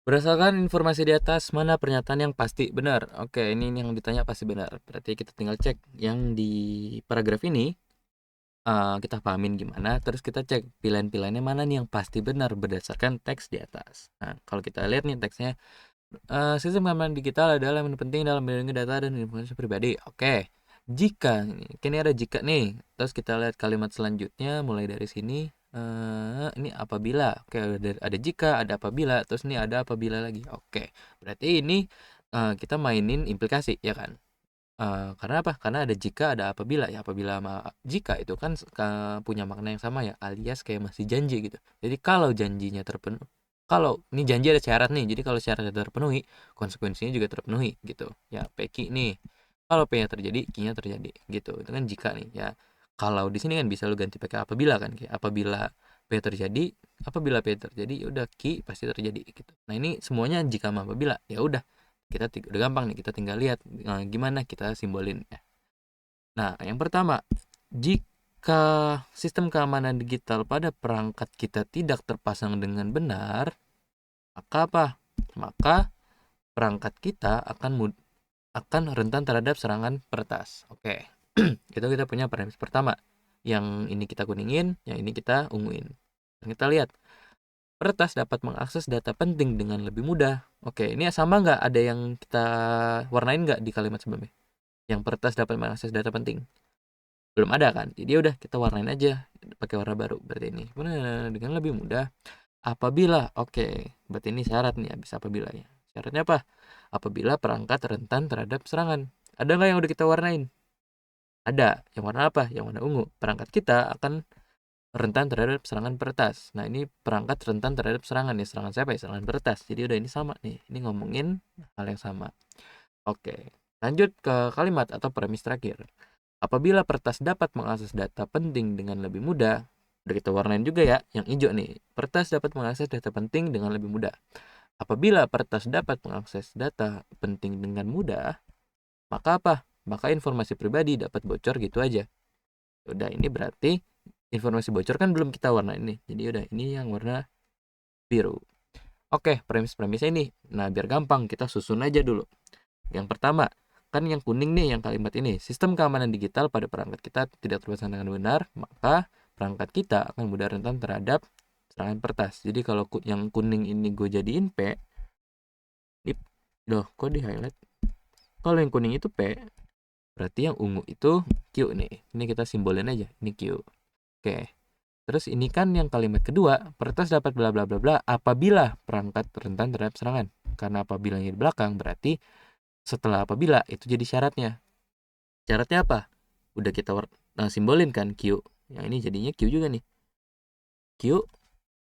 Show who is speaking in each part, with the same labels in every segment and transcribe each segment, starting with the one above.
Speaker 1: Berdasarkan informasi di atas, mana pernyataan yang pasti benar? Oke, ini yang ditanya pasti benar. Berarti kita tinggal cek yang di paragraf ini, kita pahamin gimana, terus kita cek pilihan-pilihannya mana nih yang pasti benar berdasarkan teks di atas. Nah, kalau kita lihat nih teksnya, sistem keamanan digital adalah yang penting dalam melindungi data dan informasi pribadi. Oke, jika ini ada jika nih, terus kita lihat kalimat selanjutnya mulai dari sini. Ini apabila, oke, ada jika, ada apabila, terus ini ada apabila lagi. Oke, berarti ini kita mainin implikasi, ya kan? Karena apa? Karena ada jika, ada apabila. Ya, apabila sama jika itu kan punya makna yang sama ya, alias kayak masih janji gitu. Jadi kalau janjinya terpenuhi, kalau ini janji ada syarat nih, jadi kalau syaratnya terpenuhi, konsekuensinya juga terpenuhi gitu. Ya, PQ nih. Kalau P-nya terjadi, Q-nya terjadi gitu. Itu kan jika nih ya. Kalau di sini kan bisa lu ganti pakai apabila kan, kayak apabila P terjadi, apabila P terjadi, ya udah Q pasti terjadi gitu. Nah, ini semuanya jika sama apabila. Ya udah, kita udah gampang nih, kita tinggal lihat gimana kita simbolin ya. Nah, yang pertama, jika sistem keamanan digital pada perangkat kita tidak terpasang dengan benar, maka apa? Maka perangkat kita akan rentan terhadap serangan peretas. Oke. Itu kita punya premis pertama. Yang ini kita kuningin, yang ini kita unguin. Kita lihat, peretas dapat mengakses data penting dengan lebih mudah. Oke, ini sama nggak? Ada yang kita warnain nggak di kalimat sebelumnya? Yang peretas dapat mengakses data penting. Belum ada kan? Jadi udah kita warnain aja pakai warna baru. Berarti ini dengan lebih mudah. Apabila, oke, berarti ini syarat nih habis apabila ya. Syaratnya apa? Apabila perangkat rentan terhadap serangan. Ada nggak yang udah kita warnain? Ada. Yang warna apa? Yang warna ungu. Perangkat kita akan rentan terhadap serangan peretas. Nah, ini perangkat rentan terhadap serangan ya. Serangan siapa ya? Serangan peretas. Jadi udah ini sama nih. Ini ngomongin hal yang sama. Oke. Lanjut ke kalimat atau premis terakhir. Apabila peretas dapat mengakses data penting dengan lebih mudah, udah kita warnain juga ya, yang hijau nih. Peretas dapat mengakses data penting dengan lebih mudah. Apabila peretas dapat mengakses data penting dengan mudah, maka apa? Maka informasi pribadi dapat bocor gitu aja. Udah, ini berarti informasi bocor kan belum kita warnain nih. Jadi udah, ini yang warna biru. Oke, premis-premisnya ini. Nah, biar gampang kita susun aja dulu. Yang pertama, kan yang kuning nih yang kalimat ini. Sistem keamanan digital pada perangkat kita tidak terpasang dengan benar, maka perangkat kita akan mudah rentan terhadap serangan peretas. Jadi kalau yang kuning ini gue jadiin P, loh kok di highlight? Kalau yang kuning itu P, berarti yang ungu itu Q nih. Ini kita simbolin aja, ini Q. Oke. Terus ini kan yang kalimat kedua, peretas dapat bla bla bla bla apabila perangkat rentan terhadap serangan. Karena apabila di belakang berarti setelah apabila itu jadi syaratnya. Syaratnya apa? Udah kita simbolin kan Q. Yang ini jadinya Q juga nih. Q,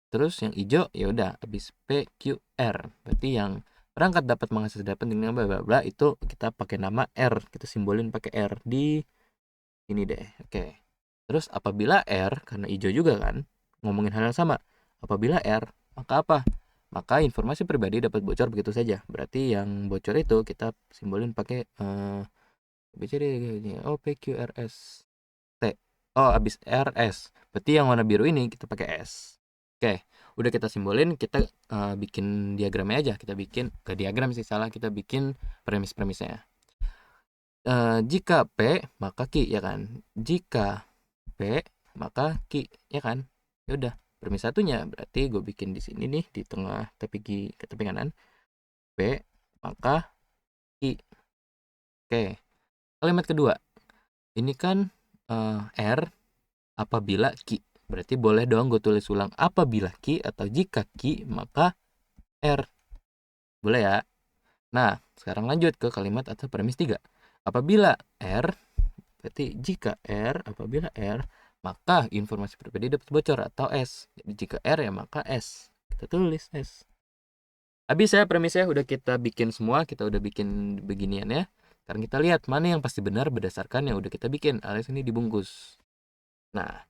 Speaker 1: terus yang hijau ya udah habis P Q R. Berarti yang perangkat dapat mengakses data penting dengan bla bla bla itu kita pakai nama R, kita simbolin pakai R di ini deh. Oke. Terus apabila R, karena hijau juga kan, ngomongin hal yang sama. Apabila R, maka apa? Maka informasi pribadi dapat bocor begitu saja. Berarti yang bocor itu kita simbolin pakai O P Q R S T. Oh, habis RS. Berarti yang warna biru ini kita pakai S. Oke, udah kita simbolin, kita bikin diagramnya aja. Kita bikin ke diagram sih salah, kita bikin premis-premisnya. Jika P maka Q ya kan. Jika P maka Q ya kan. Ya udah. Premis satunya berarti gue bikin di sini nih di tengah tepi kanan. P maka Q. Oke. Kalimat kedua. Ini kan R apabila Q. Berarti boleh dong gue tulis ulang apabila Q atau jika Q maka R. Boleh ya? Nah, sekarang lanjut ke kalimat atau premis 3. Apabila R, berarti jika R, apabila R, maka informasi pribadi dapat bocor atau S. Jadi jika R ya maka S. Kita tulis S. Habis ya premisnya udah kita bikin semua, kita udah bikin beginian ya. Sekarang kita lihat mana yang pasti benar berdasarkan yang udah kita bikin, alias ini dibungkus. Nah,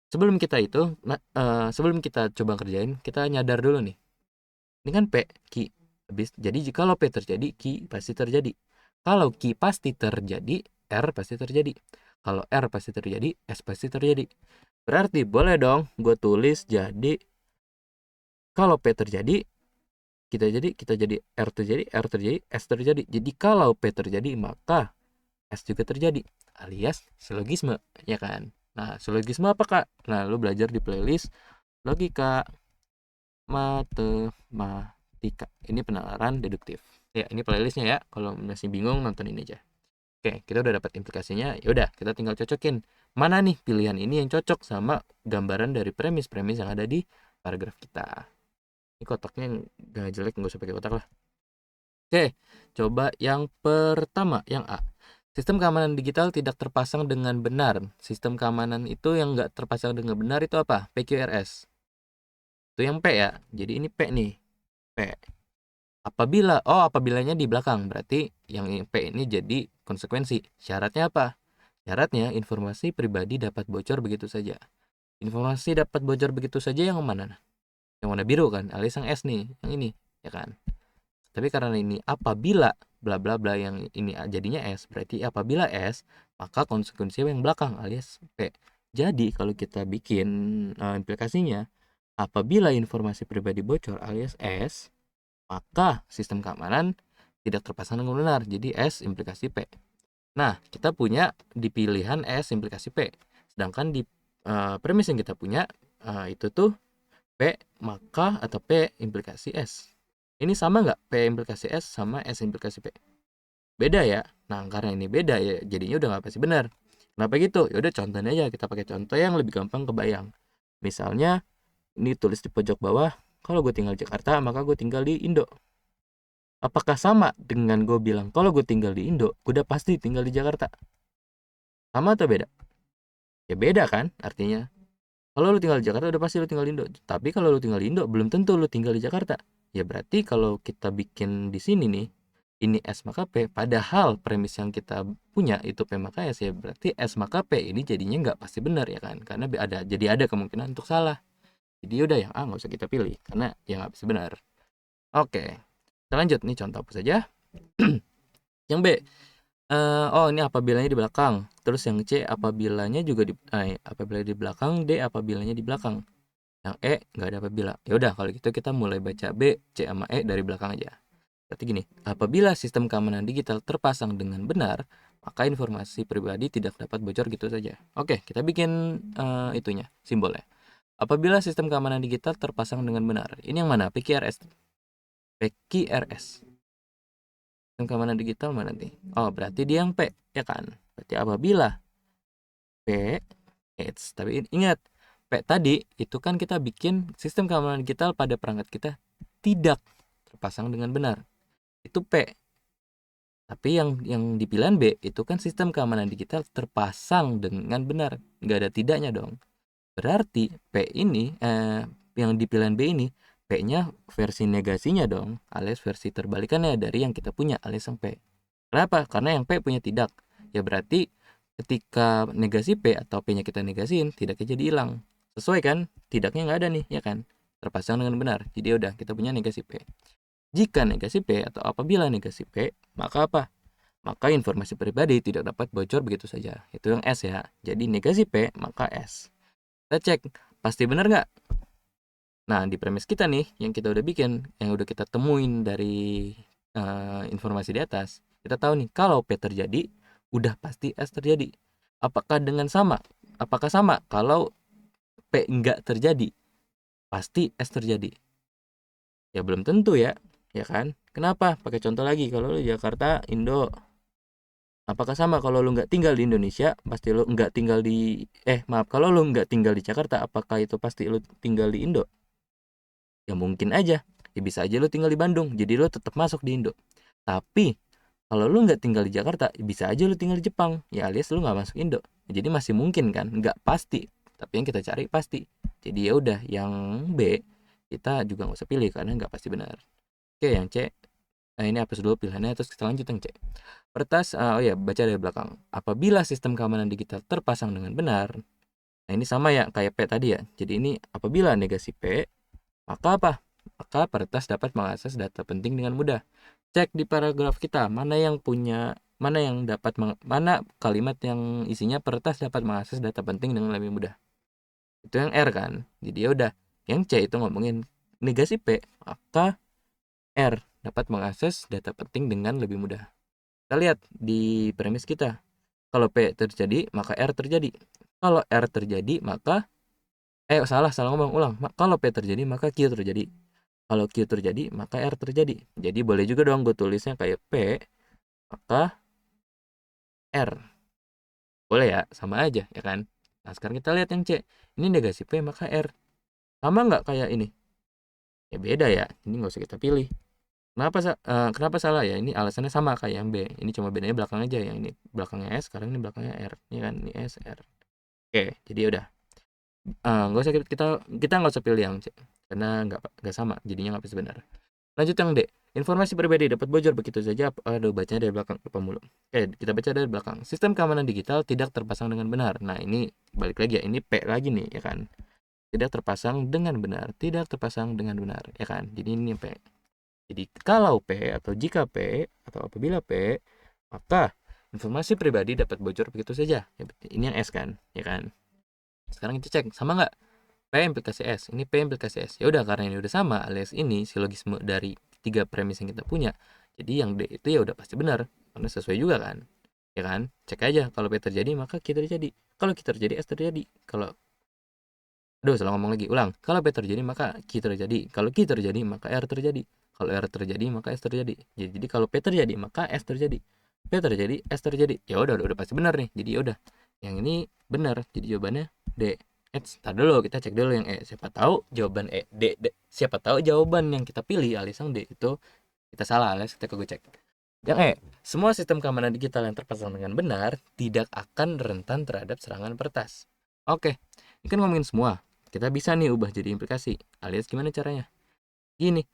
Speaker 1: sebelum kita coba kerjain, kita nyadar dulu nih. Ini kan P, Q. Habis, jadi kalau P terjadi, Q pasti terjadi. Kalau Q pasti terjadi, R pasti terjadi. Kalau R pasti terjadi, S pasti terjadi. Berarti boleh dong gue tulis jadi kalau P terjadi, kita jadi R terjadi, S terjadi. Jadi kalau P terjadi maka S juga terjadi, alias silogisme, ya kan? Nah, silogisme apa, Kak? Nah, lu belajar di playlist logika matematika. Ini penalaran deduktif. Ya, ini playlistnya ya. Kalau masih bingung nonton ini aja. Oke, kita udah dapat implikasinya. Ya udah, kita tinggal cocokin mana nih pilihan ini yang cocok sama gambaran dari premis-premis yang ada di paragraf kita. Ini kotaknya gak jelek, nggak usah pakai kotak lah. Oke, coba yang pertama, yang A. Sistem keamanan digital tidak terpasang dengan benar. Sistem keamanan itu yang nggak terpasang dengan benar itu apa? PQRS. Itu yang P ya. Jadi ini P nih. P. Apabilanya di belakang. Berarti yang P ini jadi konsekuensi. Syaratnya apa? Syaratnya informasi pribadi dapat bocor begitu saja. Informasi dapat bocor begitu saja yang mana? Yang warna biru kan? Alias yang S nih. Yang ini. Ya kan? Tapi karena ini apabila bla bla bla yang ini jadinya S, berarti apabila S, maka konsekuensinya yang belakang alias P. Jadi kalau kita bikin implikasinya, apabila informasi pribadi bocor alias S, maka sistem keamanan tidak terpasang dengan benar. Jadi S implikasi P. Nah, kita punya di pilihan S implikasi P. Sedangkan di premis yang kita punya itu tuh P maka atau P implikasi S. Ini sama nggak P implikasi S sama S implikasi P? Beda ya. Nah, karena ini beda ya, jadinya udah nggak pasti benar. Kenapa gitu? Ya udah contohnya aja, kita pakai contoh yang lebih gampang kebayang. Misalnya, ini tulis di pojok bawah, kalau gue tinggal di Jakarta, maka gue tinggal di Indo. Apakah sama dengan gue bilang, kalau gue tinggal di Indo, gue udah pasti tinggal di Jakarta? Sama atau beda? Ya beda kan, artinya. Kalau lu tinggal di Jakarta, udah pasti lu tinggal di Indo. Tapi kalau lu tinggal di Indo, belum tentu lu tinggal di Jakarta. Ya berarti kalau kita bikin di sini nih, ini S maka P, padahal premis yang kita punya itu P maka S, ya berarti S maka P ini jadinya nggak pasti benar ya kan, karena ada kemungkinan untuk salah. Jadi udah yang A nggak usah kita pilih karena yang nggak pasti benar. Oke, kita lanjut nih, contoh apa saja. Yang B, ini apabilanya di belakang. Terus yang C apabilanya juga apabila di belakang, D apabilanya di belakang. Yang E nggak ada apabila. Ya udah kalau gitu kita mulai baca B, C sama E dari belakang aja. Berarti gini, apabila sistem keamanan digital terpasang dengan benar, maka informasi pribadi tidak dapat bocor gitu saja. Oke, kita bikin itunya, simbolnya. Apabila sistem keamanan digital terpasang dengan benar. Ini yang mana? PQRS. PQRS. Sistem keamanan digital mana nih? Oh, berarti dia yang P, ya kan? Berarti apabila P, tapi ingat, P tadi itu kan kita bikin sistem keamanan digital pada perangkat kita tidak terpasang dengan benar. Itu P. Tapi yang di pilihan B itu kan sistem keamanan digital terpasang dengan benar. Nggak ada tidaknya dong. Berarti P ini, yang di pilihan B ini, P-nya versi negasinya dong, alias versi terbalikannya dari yang kita punya, alias yang P. Kenapa? Karena yang P punya tidak. Ya berarti ketika negasi P atau P-nya kita negasiin, tidaknya jadi hilang. Sesuai kan? Tidaknya nggak ada nih, ya kan? Terpasang dengan benar. Jadi udah, kita punya negasi P. Jika negasi P atau apabila negasi P, maka apa? Maka informasi pribadi tidak dapat bocor begitu saja. Itu yang S ya. Jadi negasi P, maka S. Kita cek, pasti benar nggak? Nah, di premis kita nih, yang kita udah bikin, yang udah kita temuin dari informasi di atas, kita tahu nih, kalau P terjadi, udah pasti S terjadi. Apakah sama? Apakah sama kalau P nggak terjadi? Pasti S terjadi. Ya belum tentu ya kan? Kenapa? Pakai contoh lagi, kalau lu Jakarta, Indo, apakah sama kalau lu nggak tinggal di Indonesia, pasti lu nggak tinggal di kalau lu nggak tinggal di Jakarta, apakah itu pasti lu tinggal di Indo? Ya mungkin aja. Ya bisa aja lu tinggal di Bandung, jadi lu tetap masuk di Indo. Tapi kalau lu nggak tinggal di Jakarta, bisa aja lu tinggal di Jepang, ya alias lu nggak masuk Indo. Jadi masih mungkin kan, nggak pasti. Tapi yang kita cari pasti. Jadi ya udah, yang B kita juga nggak usah pilih karena nggak pasti benar. Oke, yang C, ini hapus dulu pilihannya, terus kita lanjut yang C. Pertas, baca dari belakang. Apabila sistem keamanan digital terpasang dengan benar, nah ini sama ya kayak P tadi ya. Jadi ini apabila negasi P, maka apa? Maka peretas dapat mengakses data penting dengan mudah. Cek di paragraf kita, mana kalimat yang isinya peretas dapat mengakses data penting dengan lebih mudah. Itu yang R kan. Jadi ya udah, yang C itu ngomongin negasi P, maka R dapat mengakses data penting dengan lebih mudah. Kita lihat di premis kita. Kalau P terjadi, maka R terjadi. Kalau R terjadi, maka salah ngomong, ulang. Kalau P terjadi, maka Q terjadi. Kalau Q terjadi, maka R terjadi. Jadi boleh juga dong gue tulisnya kayak P, maka R. Boleh ya, sama aja ya kan. Nah sekarang kita lihat yang C. Ini negasi P, maka R. Sama nggak kayak ini? Ya beda ya, ini nggak usah kita pilih. Kenapa salah ya? Ini alasannya sama kayak yang B. Ini cuma bedanya belakang aja. Yang ini belakangnya S, sekarang ini belakangnya R. Ini kan ini S, R. Oke, jadi udah. Nggak usah kita nggak usah pilih yang C karena nggak sama, jadinya nggak pasti benar. Lanjut yang D. Informasi pribadi dapat bocor begitu saja. Aduh, bacanya dari belakang, lupa mulu. Oke, kita baca dari belakang. Sistem keamanan digital tidak terpasang dengan benar. Nah, ini balik lagi ya. Ini P lagi nih, ya kan? Tidak terpasang dengan benar. Tidak terpasang dengan benar, ya kan? Jadi ini P. Jadi kalau P atau jika P atau apabila P, maka informasi pribadi dapat bocor begitu saja. Ini yang S kan, ya kan? Sekarang kita cek sama nggak P implikasi S. Ini P implikasi S. Ya udah, karena ini udah sama, alias ini silogisme dari 3 premis yang kita punya. Jadi yang D itu ya udah pasti benar, karena sesuai juga kan. Ya kan? Cek aja, kalau P terjadi maka Q terjadi. Kalau Q terjadi, S terjadi. Kalau salah ngomong lagi. Ulang. Kalau P terjadi maka Q terjadi. Kalau Q terjadi maka R terjadi. Kalau R terjadi maka S terjadi. Jadi kalau P terjadi maka S terjadi. P terjadi, S terjadi. Ya udah pasti benar nih. Jadi ya udah. Yang ini benar. Jadi jawabannya D. Tar dulu, kita cek dulu yang E. Siapa tahu jawaban D. Siapa tahu jawaban yang kita pilih alias yang D itu kita salah, alias kita gue cek. Yang E, semua sistem keamanan digital yang terpasang dengan benar tidak akan rentan terhadap serangan peretas. Oke, ini kan ngomongin semua. Kita bisa nih ubah jadi implikasi. Alias gimana caranya? Gini,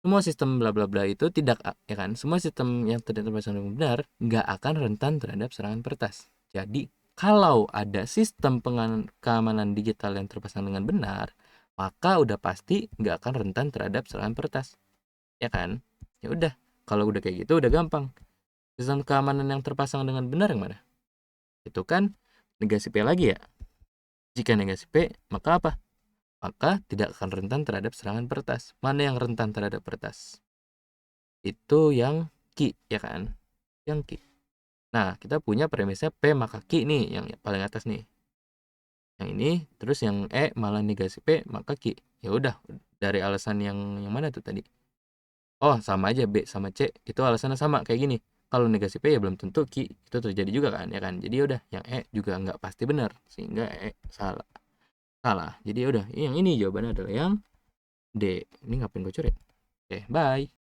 Speaker 1: semua sistem bla bla bla itu tidak, ya kan? Semua sistem yang tidak terpasang dengan benar nggak akan rentan terhadap serangan peretas. Jadi kalau ada sistem keamanan digital yang terpasang dengan benar, maka udah pasti nggak akan rentan terhadap serangan peretas, ya kan? Ya udah, kalau udah kayak gitu udah gampang. Sistem keamanan yang terpasang dengan benar yang mana? Itu kan negasi P lagi ya. Jika negasi P, maka apa? Maka tidak akan rentan terhadap serangan peretas. Mana yang rentan terhadap peretas? Itu yang Q, ya kan? Yang Q. Nah, kita punya premisnya P maka Q nih, yang paling atas nih. Yang ini, terus yang E malah negasi P maka Q. Ya udah, dari alasan yang mana tuh tadi? Oh, sama aja B sama C, itu alasannya sama kayak gini. Kalau negasi P ya belum tentu Q itu terjadi juga kan, ya kan? Jadi udah, yang E juga nggak pasti benar, sehingga E salah. Salah. Jadi udah, yang ini jawabannya adalah yang D. Ini ngapain bocorin? Oke, bye.